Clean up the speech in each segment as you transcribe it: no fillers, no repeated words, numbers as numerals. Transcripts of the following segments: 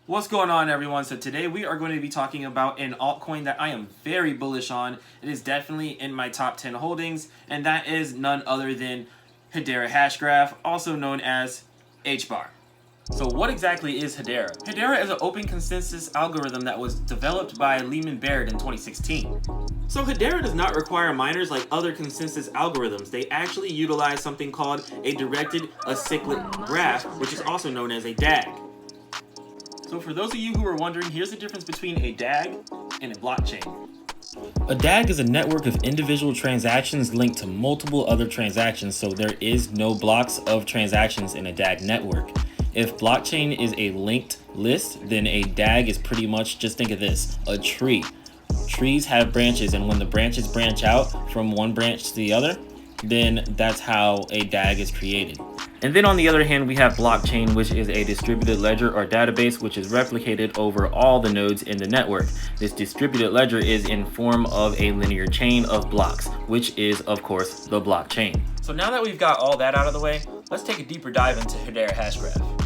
What's going on, everyone? So today we are going to be talking about an altcoin that I am very bullish on. It is definitely in my top 10 holdings, and that is none other than Hedera Hashgraph, also known as HBAR. So what exactly is Hedera? Hedera is an open consensus algorithm that was developed by Lehman Baird in 2016. So Hedera does not require miners like other consensus algorithms. They actually utilize something called a directed acyclic graph, which is also known as a DAG. So for those of you who are wondering, here's the difference between a DAG and a blockchain. A DAG is a network of individual transactions linked to multiple other transactions, so there is no blocks of transactions in a DAG network. If blockchain is a linked list, then a DAG is pretty much, just think of this, a tree. Trees have branches, and when the branches branch out from one branch to the other, then that's how a DAG is created. And then on the other hand, we have blockchain, which is a distributed ledger or database which is replicated over all the nodes in the network. This distributed ledger is in form of a linear chain of blocks, which is of course the blockchain. So now that we've got all that out of the way, let's take a deeper dive into Hedera Hashgraph.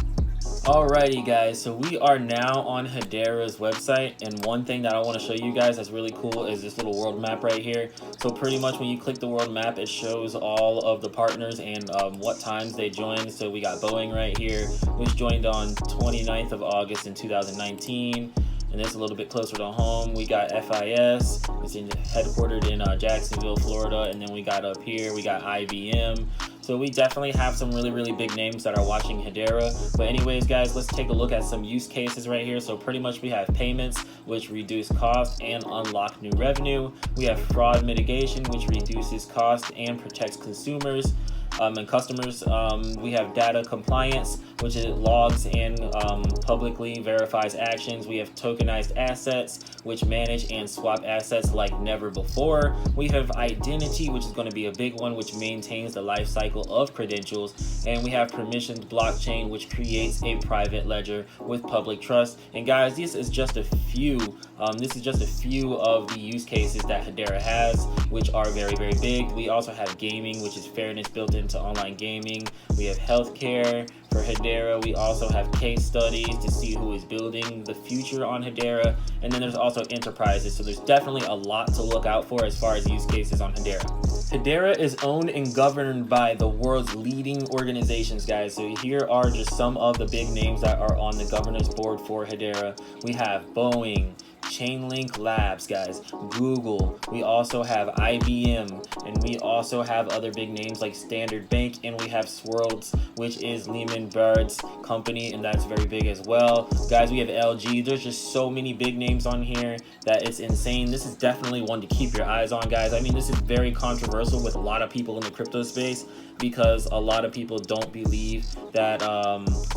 Alrighty guys, so we are now on Hedera's website, and one thing that I want to show you guys that's really cool is this little world map right here. So pretty much when you click the world map, it shows all of the partners and what times they joined. So we got Boeing right here, which joined on 29th of August in 2019. And this a little bit closer to home, we got FIS, it's headquartered in Jacksonville, Florida. And then we got up here, we got IBM. So we definitely have some really big names that are watching Hedera. But anyways, guys, let's take a look at some use cases right here. So pretty much we have payments, which reduce cost and unlock new revenue. We have fraud mitigation, which reduces cost and protects consumers and customers. We have data compliance, which it logs and publicly verifies actions. We have tokenized assets, which manage and swap assets like never before. We have identity, which is going to be a big one, which maintains the life cycle of credentials. And we have permissioned blockchain, which creates a private ledger with public trust. And guys, this is just a few of the use cases that Hedera has, which are very big. We also have gaming, which is fairness built into online gaming. We have healthcare for Hedera. We also have case studies to see who is building the future on Hedera. And then there's also enterprises. So there's definitely a lot to look out for as far as use cases on Hedera. Hedera is owned and governed by the world's leading organizations, guys. So here are just some of the big names that are on the governance board for Hedera. We have Boeing, Chainlink Labs, guys, Google. We also have IBM, and we also have other big names like Standard Bank, and we have Swirlds, which is Lehman Baird's company, and that's very big as well. Guys, we have LG. There's just so many big names on here that it's insane. This is definitely one to keep your eyes on, guys. I mean, this is very controversial with a lot of people in the crypto space because a lot of people don't believe that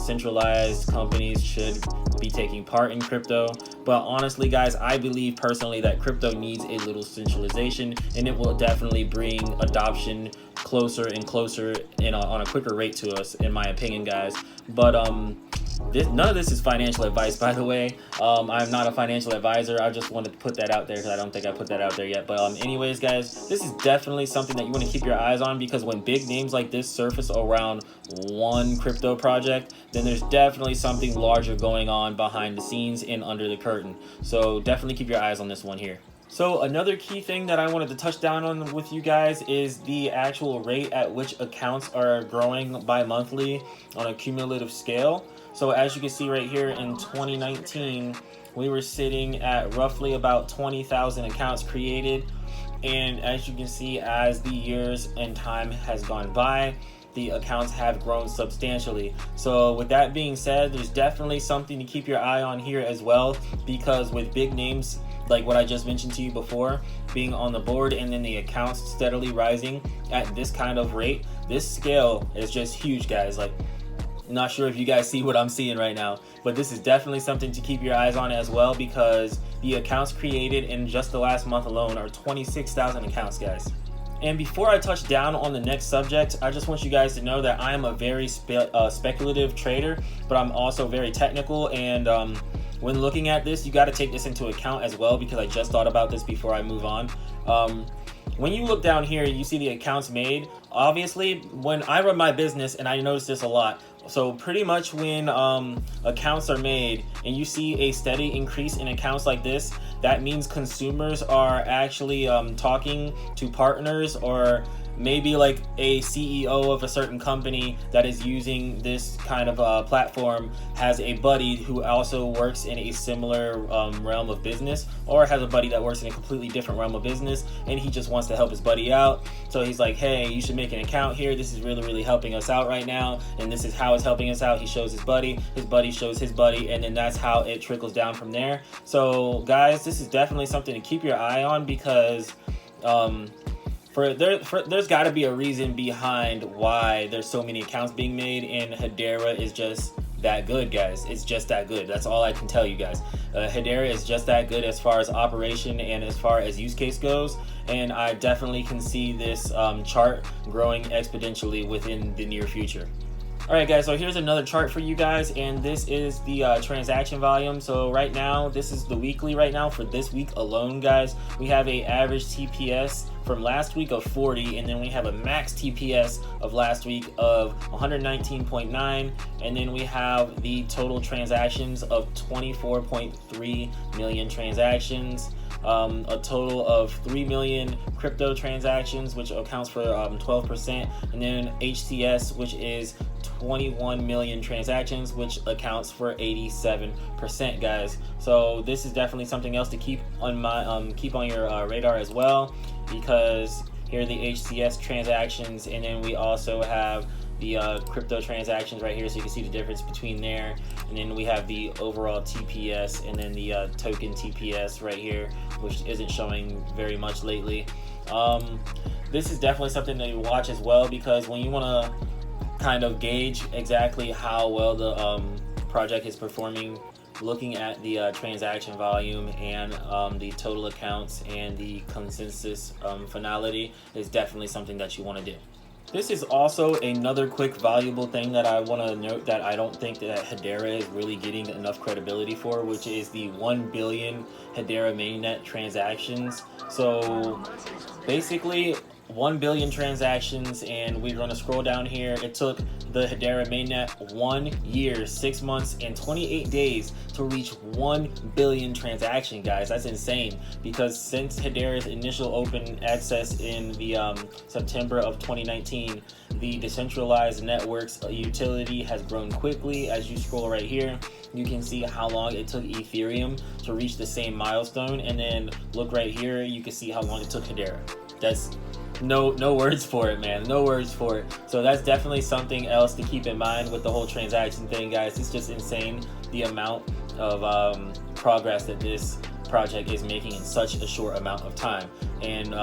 centralized companies should be taking part in crypto. But honestly, guys, I believe personally that crypto needs a little centralization, and it will definitely bring adoption closer and closer on a quicker rate to us, in my opinion, guys. But none of this is financial advice, by the way. I'm not a financial advisor. I just wanted to put that out there because I don't think I put that out there yet. But anyways, guys, this is definitely something that you want to keep your eyes on, because when big names like this surface around one crypto project, then there's definitely something larger going on behind the scenes and under the curtain. So definitely keep your eyes on this one here. So another key thing that I wanted to touch down on with you guys is the actual rate at which accounts are growing bi-monthly on a cumulative scale. So as you can see right here, in 2019, we were sitting at roughly about 20,000 accounts created. And as you can see, as the years and time has gone by, the accounts have grown substantially. So with that being said, there's definitely something to keep your eye on here as well, because with big names like what I just mentioned to you before being on the board, and then the accounts steadily rising at this kind of rate, this scale is just huge, guys. Like, not sure if you guys see what I'm seeing right now, but this is definitely something to keep your eyes on as well, because the accounts created in just the last month alone are 26,000 accounts, guys. And before I touch down on the next subject, I just want you guys to know that I am a very speculative trader, but I'm also very technical. And when looking at this, you got to take this into account as well, because I just thought about this before I move on. When you look down here, you see the accounts made. Obviously, when I run my business, and I notice this a lot, So pretty much when accounts are made and you see a steady increase in accounts like this, that means consumers are actually talking to partners, or maybe like a CEO of a certain company that is using this kind of platform has a buddy who also works in a similar realm of business, or has a buddy that works in a completely different realm of business, and he just wants to help his buddy out. So he's like, hey, you should make an account here. This is really helping us out right now, and this is how it's helping us out. He shows his buddy shows his buddy, and then that's how it trickles down from there. So guys, this is definitely something to keep your eye on, because there's got to be a reason behind why there's so many accounts being made, and Hedera is just that good, guys. It's just that good. That's all I can tell you guys. Hedera is just that good as far as operation and as far as use case goes, and I definitely can see this chart growing exponentially within the near future. Alright guys, so here's another chart for you guys, and this is the transaction volume. So right now, this is the weekly right now for this week alone, guys. We have a average TPS from last week of 40, and then we have a max TPS of last week of 119.9, and then we have the total transactions of 24.3 million transactions. A total of 3 million crypto transactions, which accounts for 12%, and then HTS, which is 21 million transactions, which accounts for 87%, guys. So this is definitely something else to keep on your radar as well, because here are the HTS transactions, and then we also have the crypto transactions right here, so you can see the difference between there, and then we have the overall TPS, and then the token TPS right here, which isn't showing very much lately. This is definitely something to watch as well, because when you want to kind of gauge exactly how well the project is performing, looking at the transaction volume and the total accounts and the consensus finality is definitely something that you want to do. This is also another quick valuable thing that I want to note that I don't think that Hedera is really getting enough credibility for, which is the 1 billion Hedera mainnet transactions. So basically 1 billion transactions, and we're going to scroll down here. It took the Hedera mainnet 1 year, 6 months, and 28 days to reach 1 billion transaction, guys. That's insane, because since Hedera's initial open access in the September of 2019, the decentralized networks utility has grown quickly. As you scroll right here, you can see how long it took Ethereum to reach the same milestone, and then look right here, you can see how long it took Hedera. That's no words for it, man. No words for it. So that's definitely something else to keep in mind with the whole transaction thing, guys. It's just insane the amount of progress that this project is making in such a short amount of time. And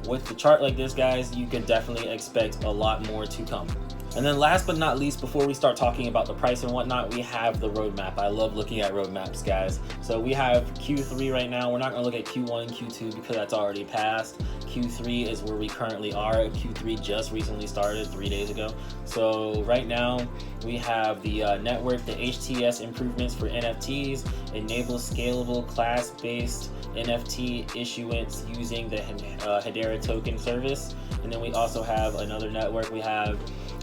with the chart like this, guys, you can definitely expect a lot more to come. And then last but not least, before we start talking about the price and whatnot, we have the roadmap. I love looking at roadmaps, guys. So we have Q3 right now. We're not gonna look at Q1, Q2 because that's already passed. Q3 is where we currently are. Q3 just recently started 3 days ago. So right now we have the network, the HTS improvements for NFTs, enable scalable class-based NFT issuance using the Hedera token service. And then we also have another network. We have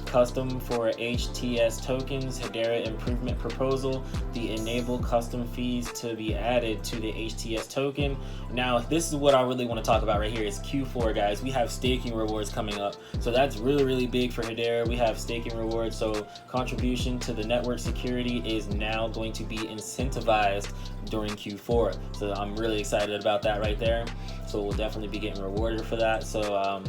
custom for HTS tokens, Hedera improvement proposal, the enable custom fees to be added to the HTS token. Now, this is what I really want to talk about right here is Q4, guys. We have staking rewards coming up. So that's really big for Hedera. We have staking rewards. So contribution to the network security is now going to be incentivized during Q4. So I'm really excited about that right there. So we'll definitely be getting rewarded for that. So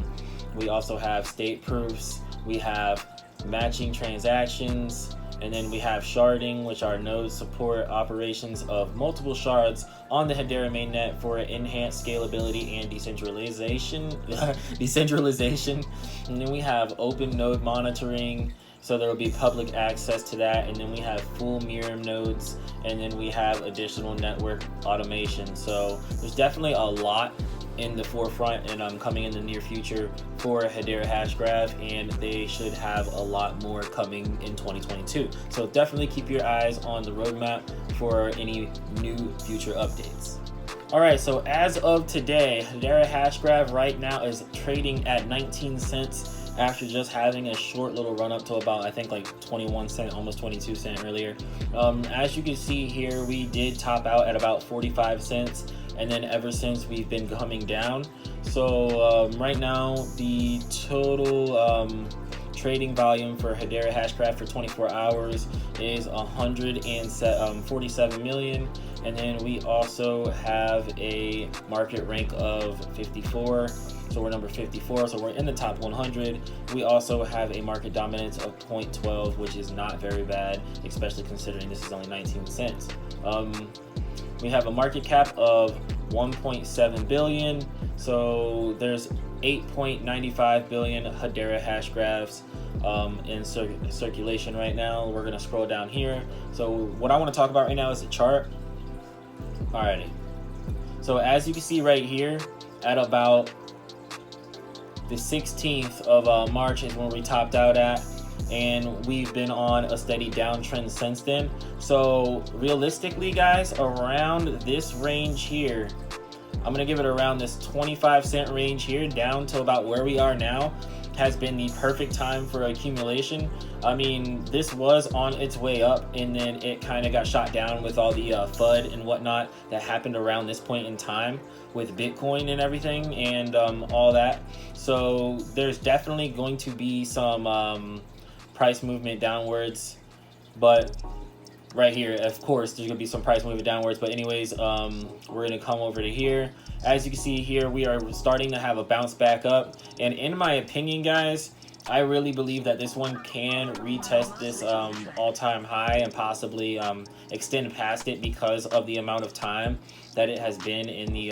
we also have state proofs. We have matching transactions, and then we have sharding, which are nodes support operations of multiple shards on the Hedera mainnet for enhanced scalability and decentralization. And then we have open node monitoring, so there will be public access to that. And then we have full mirror nodes, and then we have additional network automation. So there's definitely a lot in the forefront and coming in the near future for Hedera Hashgraph, and they should have a lot more coming in 2022. So definitely keep your eyes on the roadmap for any new future updates. Alright, so as of today, Hedera Hashgraph right now is trading at 19 cents after just having a short little run up to about, I think, like 21 cent, almost 22 cent earlier. As you can see here, we did top out at about 45 cents, and then ever since we've been coming down. So right now the total trading volume for Hedera Hashgraph for 24 hours is 147 million. And then we also have a market rank of 54. So we're number 54, so we're in the top 100. We also have a market dominance of 0.12, which is not very bad, especially considering this is only 19 cents. We have a market cap of 1.7 billion. So there's 8.95 billion Hedera Hashgraphs in circulation right now. We're gonna scroll down here. So what I want to talk about right now is the chart. Alrighty. So as you can see right here, at about the 16th of March is when we topped out at, and we've been on a steady downtrend since then. So realistically, guys, around this range here, I'm gonna give it around this 25 cent range here down to about where we are now has been the perfect time for accumulation. I mean, this was on its way up, and then it kind of got shot down with all the FUD and whatnot that happened around this point in time with Bitcoin and everything and all that. So there's definitely going to be some price movement downwards, but right here, of course, there's gonna be some price movement downwards. But anyways, we're gonna come over to here. As you can see here, we are starting to have a bounce back up, and in my opinion, guys, I really believe that this one can retest this all-time high and possibly extend past it because of the amount of time that it has been in the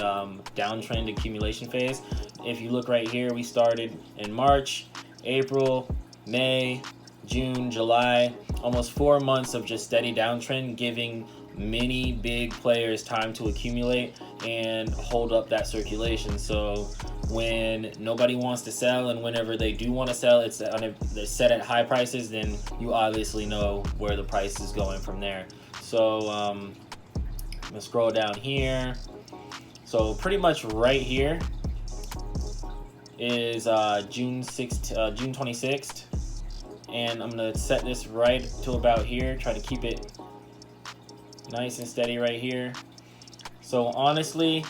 downtrend accumulation phase. If you look right here, we started in March, April, May, June, July, almost 4 months of just steady downtrend, giving many big players time to accumulate and hold up that circulation. So when nobody wants to sell, and whenever they do want to sell, they're set at high prices, then you obviously know where the price is going from there. So I'm gonna scroll down here. So pretty much right here is June 26th. And I'm gonna set this right to about here, try to keep it nice and steady right here. So honestly,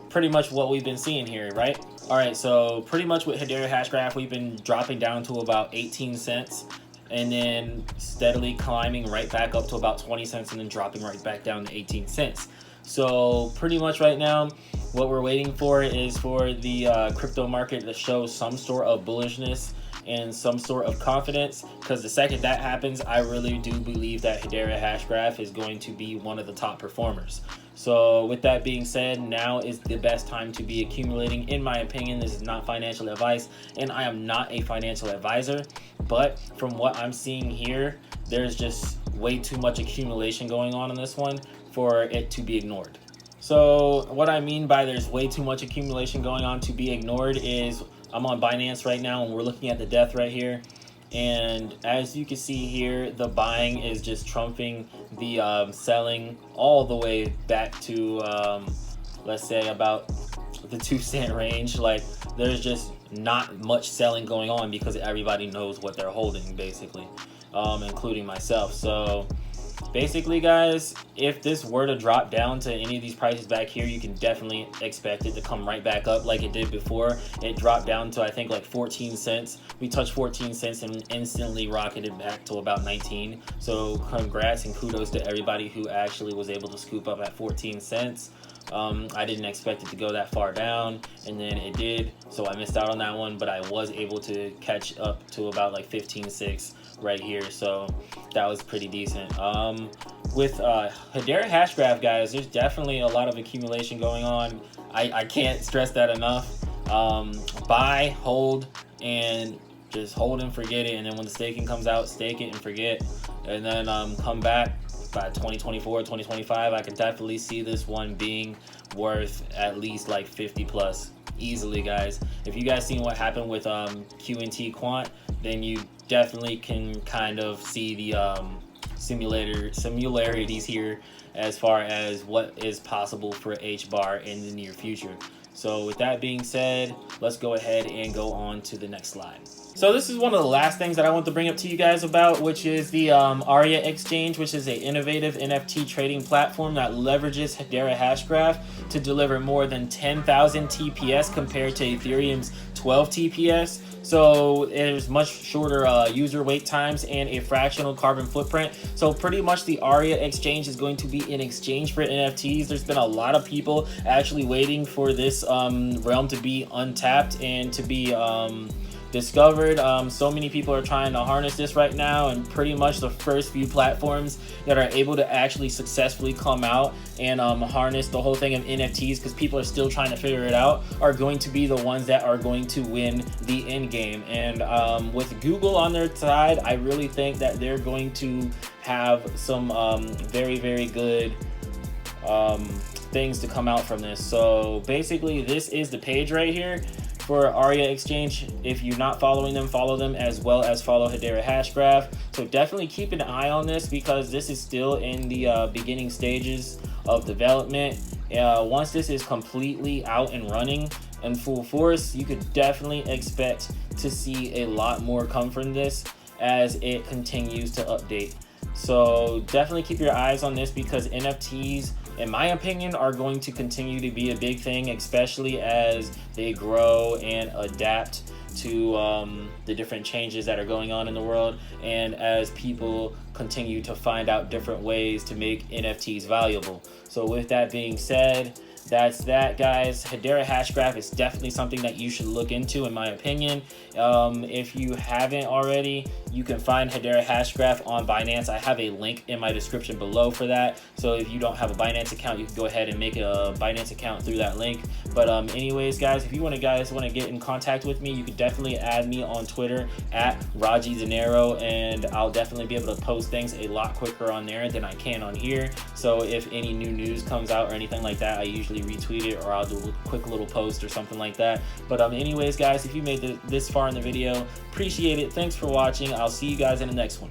pretty much what we've been seeing here, right? All right, so pretty much with Hedera Hashgraph, we've been dropping down to about 18 cents and then steadily climbing right back up to about 20 cents and then dropping right back down to 18 cents. So pretty much right now, what we're waiting for is for the crypto market to show some sort of bullishness and some sort of confidence, because the second that happens, I really do believe that Hedera Hashgraph is going to be one of the top performers. So with that being said, now is the best time to be accumulating, in my opinion. This is not financial advice, and I am not a financial advisor, but from what I'm seeing here, there's just way too much accumulation going on in this one for it to be ignored. So what I mean by there's way too much accumulation going on to be ignored is, I'm on Binance right now and we're looking at the depth right here, and as you can see here, the buying is just trumping the selling all the way back to let's say about the 2 cent range. Like, there's just not much selling going on because everybody knows what they're holding, basically, including myself. So basically, guys, if this were to drop down to any of these prices back here, you can definitely expect it to come right back up like it did before. It dropped down to, I think, like 14 cents. We touched 14 cents and instantly rocketed back to about 19. So congrats and kudos to everybody who actually was able to scoop up at 14 cents. I didn't expect it to go that far down, and then it did, so I missed out on that one, but I was able to catch up to about like 15.6 right here, so that was pretty decent. With Hedera Hashgraph, guys, there's definitely a lot of accumulation going on. I can't stress that enough. Buy, hold, and just hold and forget it, and then when the staking comes out, stake it and forget, and then come back by 2024, 2025. I can definitely see this one being worth at least like 50 plus easily, guys. If you guys seen what happened with QNT Quant, then you definitely can kind of see the similarities here as far as what is possible for HBAR in the near future. So with that being said, let's go ahead and go on to the next slide. So this is one of the last things that I want to bring up to you guys about, which is the Aria Exchange, which is an innovative NFT trading platform that leverages Hedera Hashgraph to deliver more than 10,000 TPS compared to Ethereum's 12 TPS. So there's much shorter user wait times and a fractional carbon footprint. So pretty much the Aria Exchange is going to be in exchange for NFTs. There's been a lot of people actually waiting for this realm to be untapped and to be discovered. So many people are trying to harness this right now, and pretty much the first few platforms that are able to actually successfully come out and harness the whole thing of NFTs, because people are still trying to figure it out, are going to be the ones that are going to win the end game. And with Google on their side, I really think that they're going to have some very, very good things to come out from this. So basically, this is the page right here for Aria Exchange. If you're not following them, follow them, as well as follow Hedera Hashgraph. So definitely keep an eye on this, because this is still in the beginning stages of development. Once this is completely out and running in full force, you could definitely expect to see a lot more come from this as it continues to update. So definitely keep your eyes on this, because NFTs, in my opinion, are going to continue to be a big thing, especially as they grow and adapt to the different changes that are going on in the world, and as people continue to find out different ways to make NFTs valuable. So with that being said, that's that, guys. Hedera Hashgraph is definitely something that you should look into, in my opinion. If you haven't already, you can find Hedera Hashgraph on Binance. I have a link in my description below for that. So if you don't have a Binance account, you can go ahead and make a Binance account through that link. But anyways, guys, if you want to get in contact with me, you can definitely add me on Twitter at Raji Dinero, and I'll definitely be able to post things a lot quicker on there than I can on here. So if any new news comes out or anything like that, I usually retweet it, or I'll do a quick little post or something like that. But anyways, guys, if you made this far in the video, appreciate it. Thanks for watching. I'll see you guys in the next one.